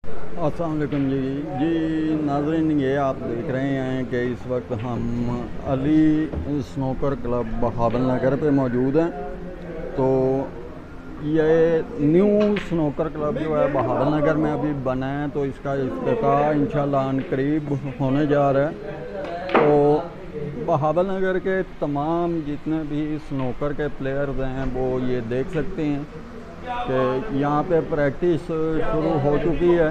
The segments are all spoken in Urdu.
السلام علیکم جی ناظرین، یہ آپ دیکھ رہے ہیں کہ اس وقت ہم علی سنوکر کلب بہاول نگر پہ موجود ہیں۔ تو یہ نیو سنوکر کلب جو ہے بہاول نگر میں ابھی بنا ہے، تو اس کا افتتاح انشاءاللہ عن قریب ہونے جا رہا ہے۔ تو بہاول نگر کے تمام جتنے بھی سنوکر کے پلیئرز ہیں وہ یہ دیکھ سکتے ہیں کہ یہاں پہ پریکٹس شروع ہو چکی ہے،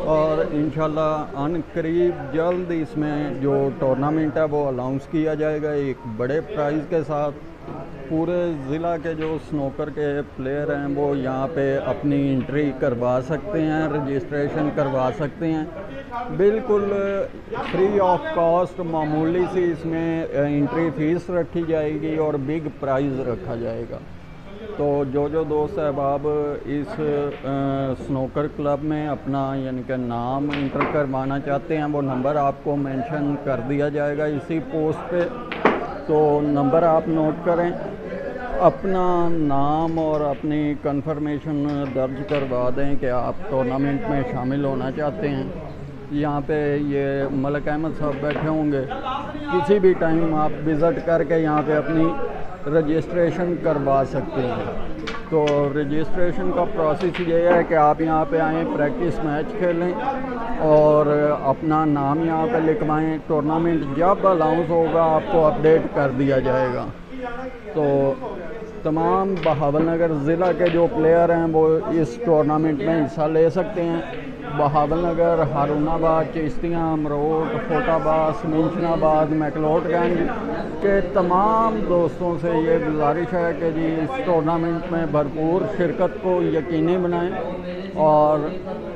اور انشاءاللہ عن قریب جلد اس میں جو ٹورنامنٹ ہے وہ اناؤنس کیا جائے گا ایک بڑے پرائز کے ساتھ۔ پورے ضلع کے جو سنوکر کے پلیئر ہیں وہ یہاں پہ اپنی انٹری کروا سکتے ہیں، رجسٹریشن کروا سکتے ہیں، بالکل فری آف کاسٹ، معمولی سی اس میں انٹری فیس رکھی جائے گی اور بگ پرائز رکھا جائے گا۔ تو جو دوست احباب اس سنوکر کلب میں اپنا یعنی کہ نام انٹر کروانا چاہتے ہیں، وہ نمبر آپ کو مینشن کر دیا جائے گا اسی پوسٹ پہ۔ تو نمبر آپ نوٹ کریں، اپنا نام اور اپنی کنفرمیشن درج کروا دیں کہ آپ ٹورنامنٹ میں شامل ہونا چاہتے ہیں۔ یہاں پہ یہ ملک احمد صاحب بیٹھے ہوں گے، کسی بھی ٹائم آپ وزٹ کر کے یہاں پہ اپنی رجسٹریشن کروا سکتے ہیں۔ تو رجسٹریشن کا پروسیس یہ ہے کہ آپ یہاں پہ آئیں، پریکٹس میچ کھیلیں اور اپنا نام یہاں پہ لکھوائیں۔ ٹورنامنٹ جب اناؤنس ہوگا آپ کو اپڈیٹ کر دیا جائے گا۔ تو تمام بہاول نگر ضلع کے جو پلیئر ہیں وہ اس ٹورنامنٹ میں حصہ لے سکتے ہیں۔ بہاول نگر، ہارون آباد، چشتیاں، امروٹ، فوٹ آباد، منشن آباد، میکلوٹ گنج کے تمام دوستوں سے یہ گزارش ہے کہ جی اس ٹورنامنٹ میں بھرپور شرکت کو یقینی بنائیں اور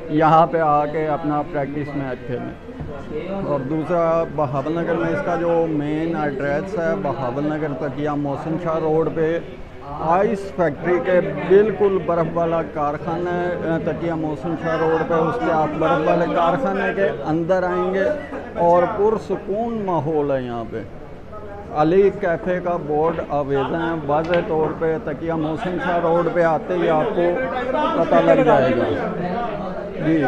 یہاں پہ آ کے اپنا پریکٹس میچ کھیلیں۔ اور دوسرا، بہاول نگر میں اس کا جو مین ایڈریس ہے، بہاول نگر تقیہ محسن شاہ روڈ پہ آئس فیکٹری کے بالکل برف والا کارخانہ ہے، تقیہ محسن شاہ روڈ پہ۔ اس کے آپ برف والے کارخانے کے اندر آئیں گے اور پرسکون ماحول ہے یہاں پہ۔ علی کیفے کا بورڈ آویزیں ہیں، واضح طور پہ تقیہ محسن شاہ روڈ پہ آتے ہی آپ کو پتہ لگ جائے گا۔ جی